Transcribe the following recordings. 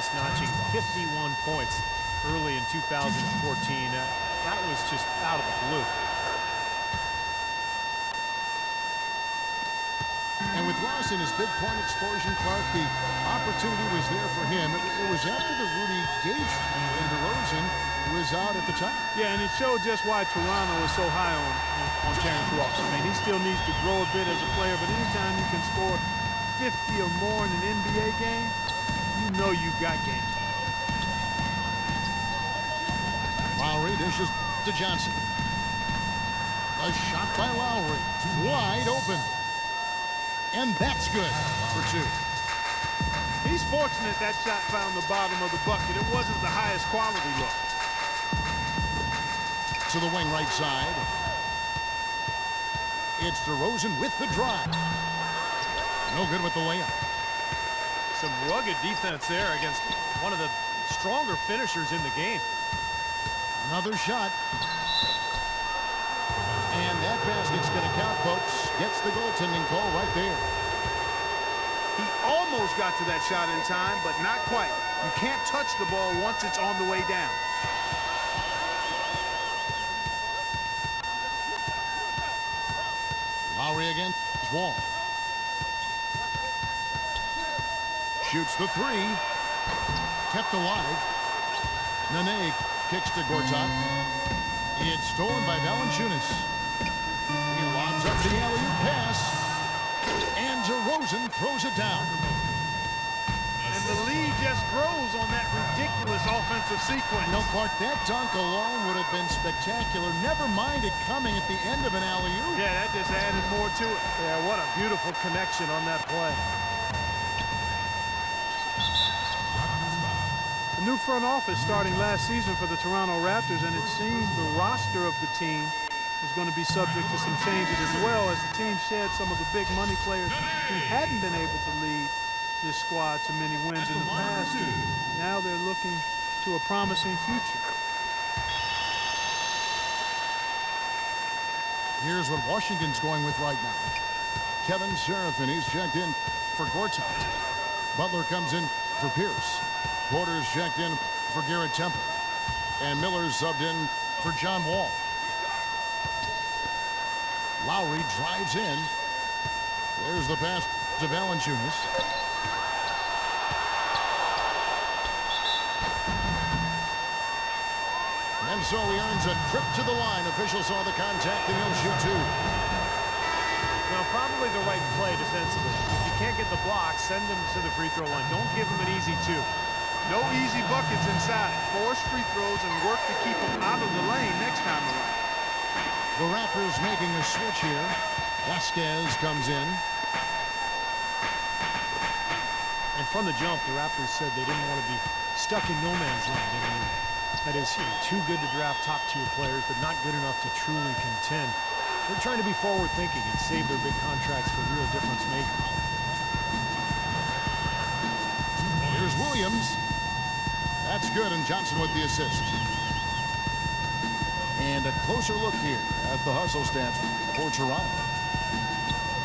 loss, notching 51 points early in 2014. That was just out of the blue. And with Ross in his big point explosion, Clark, the opportunity was there for him. It was after the Rudy Gage and DeRozan was out at the time. Yeah, and it showed just why Toronto is so high on Terrence Ross. I mean, he still needs to grow a bit as a player, but anytime you can score 50 or more in an NBA game, you know you've got game. Lowry dishes to Johnson. A shot by Lowry. Wide open. And that's good for two. He's fortunate that shot found the bottom of the bucket. It wasn't the highest quality look. To the wing right side. It's DeRozan with the drive. No good with the layup. Some rugged defense there against one of the stronger finishers in the game. Another shot. And that basket's going to count, folks. Gets the goaltending call right there. He almost got to that shot in time, but not quite. You can't touch the ball once it's on the way down. Lowry against Wall. Shoots the three. Kept alive. Nene kicks to Gortat. It's stolen by Valanciunas. He lobs up the alley-oop pass. And DeRozan throws it down. And the lead just grows on that ridiculous offensive sequence. You know, Clark, that dunk alone would have been spectacular. Never mind it coming at the end of an alley-oop. Yeah, that just added more to it. Yeah, what a beautiful connection on that play. The new front office starting last season for the Toronto Raptors, and it seems the roster of the team is going to be subject to some changes as well as the team shed some of the big money players who hadn't been able to lead this squad to many wins in the past. Now they're looking to a promising future. Here's what Washington's going with right now. Kevin Serafin, he's checked in for Gortat. Butler comes in for Pierce. Porter's checked in for Garrett Temple. And Miller's subbed in for John Wall. Lowry drives in. There's the pass to Valanciunas. And so he earns a trip to the line. Officials saw the contact and he'll shoot two. Well, probably the right play defensively. If you can't get the block, send them to the free throw line. Don't give them an easy two. No easy buckets inside. Force free throws and work to keep them out of the lane next time around. The Raptors making a switch here. Vasquez comes in. And from the jump, the Raptors said they didn't want to be stuck in no man's land anymore. That is, too good to draft top-tier players, but not good enough to truly contend. They're trying to be forward-thinking and save their big contracts for real difference makers. Here's Williams. That's good, and Johnson with the assist. And a closer look here at the hustle stats for Toronto.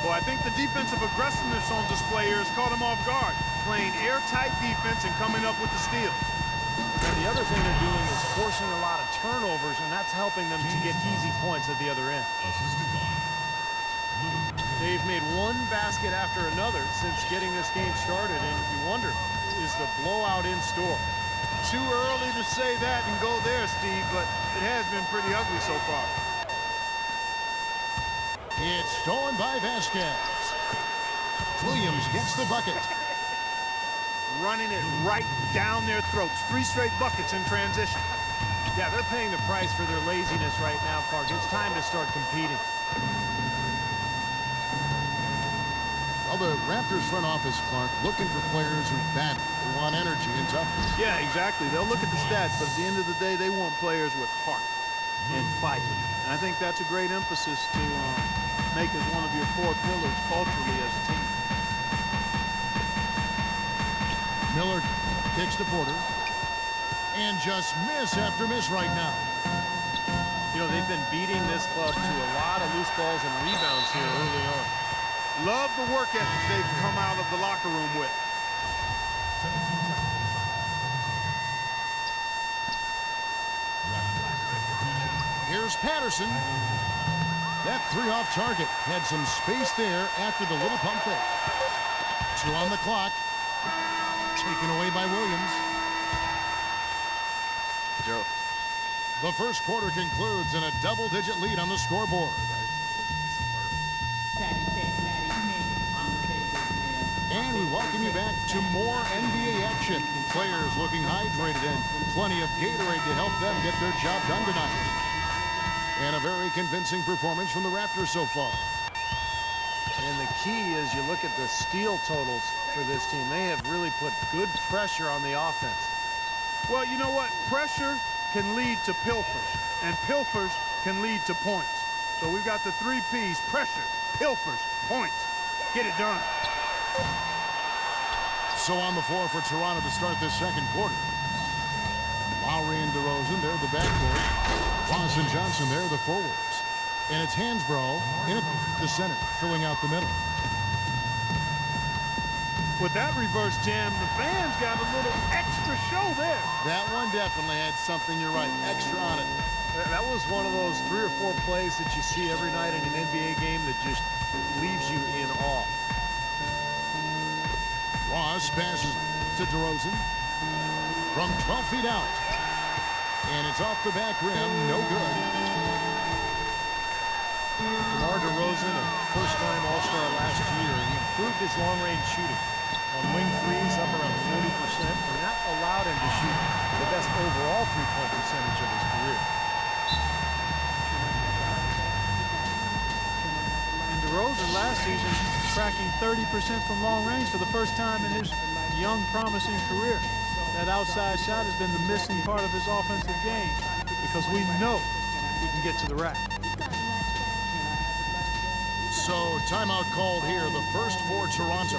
Boy, I think the defensive aggressiveness on display here has caught him off guard. Playing airtight defense and coming up with the steal. And the other thing they're doing is forcing a lot of turnovers, and that's helping them to get easy points at the other end. They've made one basket after another since getting this game started, and you wonder, is the blowout in store? Too early to say that and go there, Steve, but it has been pretty ugly so far. It's stolen by Vasquez. Williams gets the bucket. Running it right down their throats. 3 straight buckets in transition. Yeah, they're paying the price for their laziness right now, Clark. It's time to start competing. Well, the Raptors front office, Clark, looking for players who battle, who want energy and toughness. Yeah, exactly. They'll look at the stats, but at the end of the day, they want players with heart and fight. And I think that's a great emphasis to make as one of your core pillars culturally as a team. Miller kicks to Porter. And just miss after miss right now. You know, they've been beating this club to a lot of loose balls and rebounds here early on. Love the work ethic they've come out of the locker room with. Here's Patterson. That three off target. Had some space there after the little pump fake. 2 on the clock. Taken away by Williams. Joe. The first quarter concludes in a double-digit lead on the scoreboard. And we welcome you back to more NBA action. Players looking hydrated and plenty of Gatorade to help them get their job done tonight. And a very convincing performance from the Raptors so far. And the key is you look at the steal totals for this team. They have really put good pressure on the offense. Well, you know what? Pressure can lead to pilfers, and pilfers can lead to points. So we've got the 3 Ps: pressure, pilfers, points. Get it done. So on the floor for Toronto to start this second quarter. Lowry and DeRozan, they're the backcourt. Ross and Johnson, they're the forwards. And it's Hansbrough in the center, filling out the middle. With that reverse jam, the fans got a little extra show there. That one definitely had something, you're right, extra on it. That was one of those 3 or 4 plays that you see every night in an NBA game that just leaves you in awe. Ross passes to DeRozan from 12 feet out. And it's off the back rim, no good. DeMar DeRozan, a first-time All-Star last year, he improved his long-range shooting. On wing threes, up around 40%, and that allowed him to shoot the best overall three-point percentage of his career. And DeRozan last season tracking 30% from long range for the first time in his young, promising career. That outside shot has been the missing part of his offensive game because we know he can get to the rack. So timeout called here, the first for Toronto.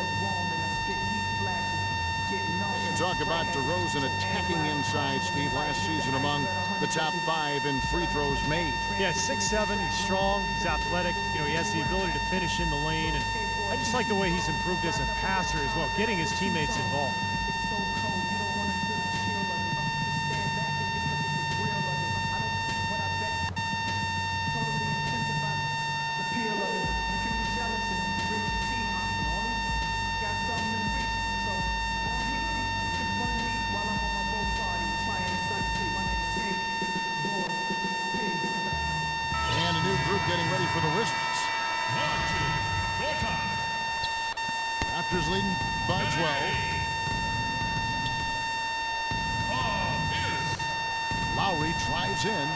Talk about DeRozan attacking inside, Steve, last season among the top 5 in free throws made. Yeah, 6'7", he's strong, he's athletic, you know, he has the ability to finish in the lane, and I just like the way he's improved as a passer as well, getting his teammates involved. Getting ready for the Wizards. Raptors leading by 12. Lowry drives in.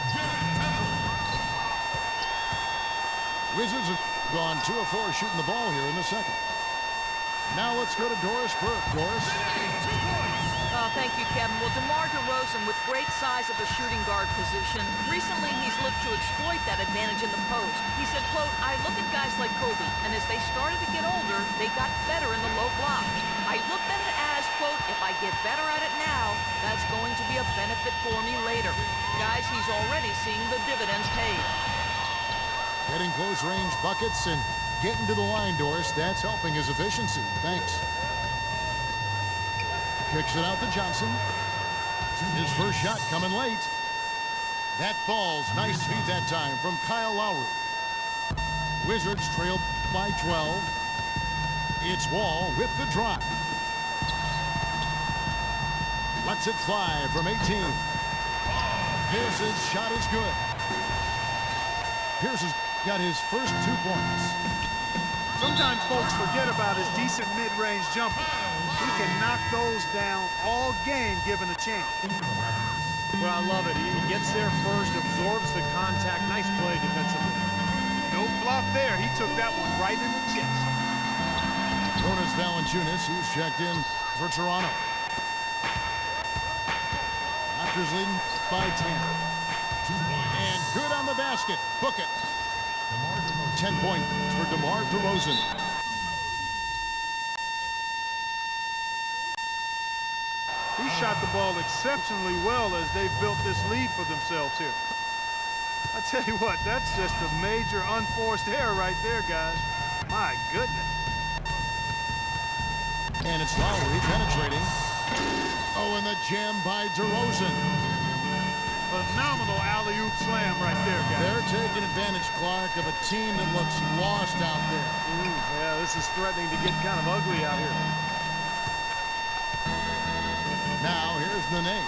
Wizards have gone 2 of 4 shooting the ball here in the second. Now let's go to Doris Burke. Doris. Thank you, Kevin. Well, DeMar DeRozan with great size at the shooting guard position. Recently, he's looked to exploit that advantage in the post. He said, quote, I look at guys like Kobe, and as they started to get older, they got better in the low block. I looked at it as, quote, if I get better at it now, that's going to be a benefit for me later. Guys, he's already seeing the dividends paid. Getting close range buckets and getting to the line, Doris. That's helping his efficiency. Thanks. Kicks it out to Johnson. His first shot coming late. That falls. Nice feed that time from Kyle Lowry. Wizards trail by 12. It's Wall with the drive. Lets it fly from 18. Pierce's shot is good. Pierce has got his first 2 points. Sometimes folks forget about his decent mid-range jumper. He can knock those down all game given a chance. Well, I love it. He gets there first, absorbs the contact. Nice play defensively. No flop there. He took that one right in the chest. Jonas Valanciunas, he's checked in for Toronto. Raptors leading by 10. And good on the basket. Book it. 10 points for DeMar DeRozan. He shot the ball exceptionally well as they've built this lead for themselves here. I tell you what, that's just a major unforced error right there, guys. My goodness. And it's Lowry penetrating. Oh, and the jam by DeRozan. phenomenal alley-oop slam right there, guys. They're taking advantage, Clark, of a team that looks lost out there. Yeah, this is threatening to get kind of ugly out here. Now, here's Nene.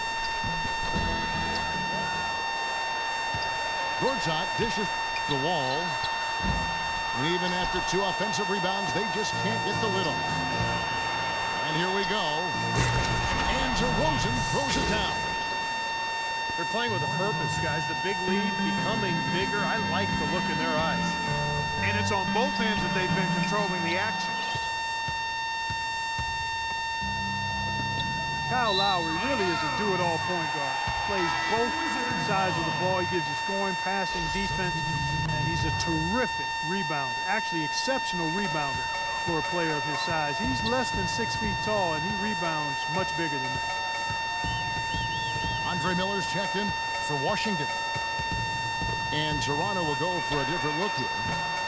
Gortat dishes the wall. And even after 2 offensive rebounds, they just can't get the lid off. And here we go. And DeRozan throws it down. They're playing with a purpose, guys. The big lead becoming bigger. I like the look in their eyes. And it's on both ends that they've been controlling the action. Kyle Lowry really is a do-it-all point guard. Plays both sides of the ball. He gives you scoring, passing, defense, and he's a terrific rebounder. Actually, exceptional rebounder for a player of his size. He's less than 6 feet tall, and he rebounds much bigger than that. Andre Miller's checked in for Washington. And Toronto will go for a different look here.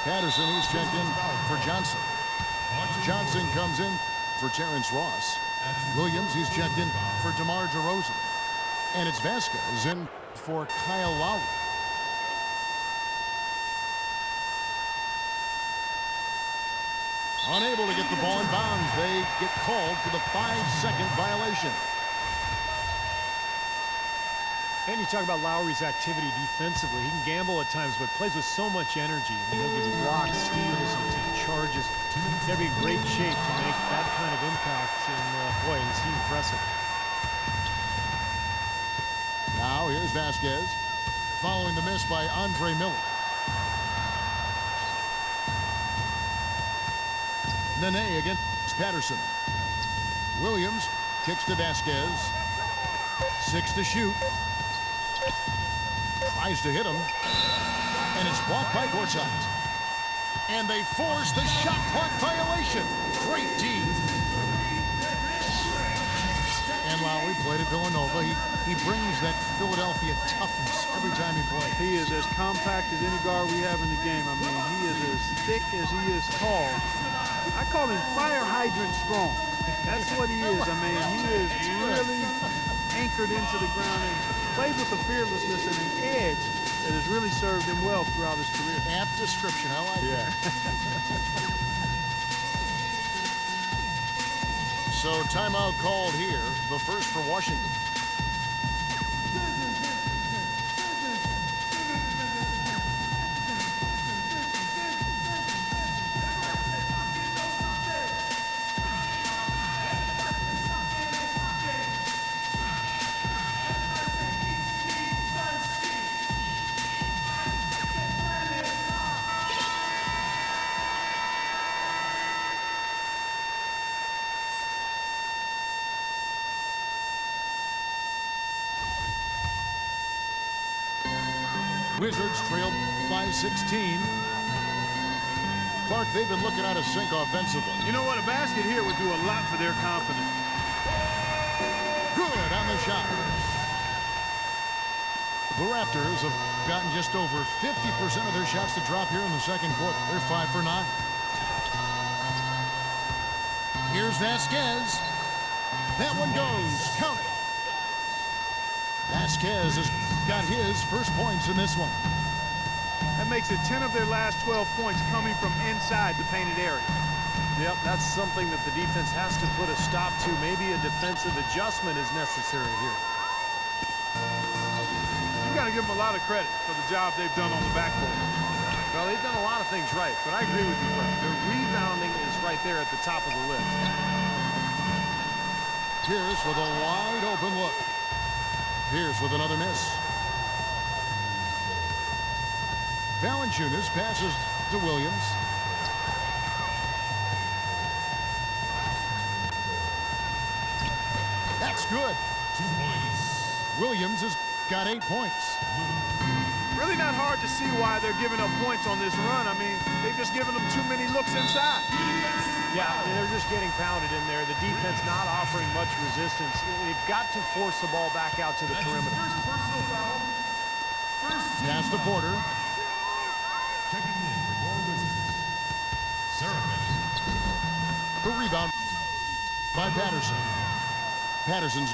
Patterson, he's checked in for Johnson. Johnson comes in for Terrence Ross. Williams, he's checked in for DeMar DeRozan. And it's Vasquez in for Kyle Lowry. Unable to get the ball in bounds. They get called for the 5-second violation. And you talk about Lowry's activity defensively. He can gamble at times, but plays with so much energy. I mean, he'll give you blocks, steals, and take charges. He's got to be in great shape to make that kind of impact. And, boy, is he impressive. Now, here's Vasquez, following the miss by Andre Miller. Nene against Patterson. Williams kicks to Vasquez. 6 to shoot. Tries to hit him. And it's blocked by Gortat. And they force the shot clock violation. Great D. And Lowry played at Villanova. He brings that Philadelphia toughness every time he plays. He is as compact as any guard we have in the game. I mean, he is as thick as he is tall. I call him fire hydrant strong. That's what he is. I mean, he is really anchored into the ground and plays with a fearlessness and an edge that has really served him well throughout his career. Apt description. I like it. So timeout called here. The first for Washington. Wizards trailed by 16. Clark, they've been looking out of sync offensively. You know what? A basket here would do a lot for their confidence. Good on the shot. The Raptors have gotten just over 50% of their shots to drop here in the second quarter. They're 5 for 9. Here's Vasquez. That one goes. Count it. Vasquez has got his first points in this one. That makes it 10 of their last 12 points coming from inside the painted area. Yep, that's something that the defense has to put a stop to. Maybe a defensive adjustment is necessary here. You got to give them a lot of credit for the job they've done on the backboard. Well, they've done a lot of things right, but I agree with you, Brett. The rebounding is right there at the top of the list. Pierce with a wide open look. Pierce with another miss. Valanciunas passes to Williams. That's good. 2 points. Williams has got 8 points. Really not hard to see why they're giving up points on this run. I mean, they've just given them too many looks inside. Yeah, they're just getting pounded in there. The defense not offering much resistance. They've got to force the ball back out to the perimeter. First personal foul. Pass to Porter. Checking in for your Wizards. Seraphin. The rebound by Patterson. Patterson's